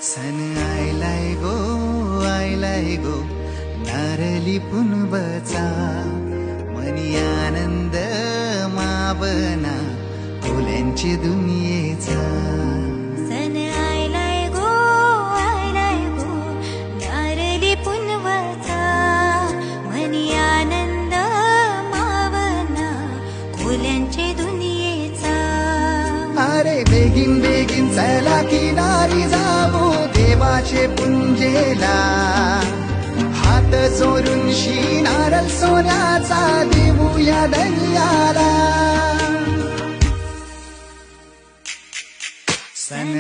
सन आयलाय गो नारली पुनवचा मनी आनंद मावना फुल्यांची दुनियेचा सन आयलाय गो नारली पुनवचा मनी आनंद मावना फुल्यांचे दुनियेचा. अरे बेगीन बेगीन चला किनारी जाऊ देवाचे पुंजेला हात चोरून नारळ सोन्याचा देऊया दर्याला. सन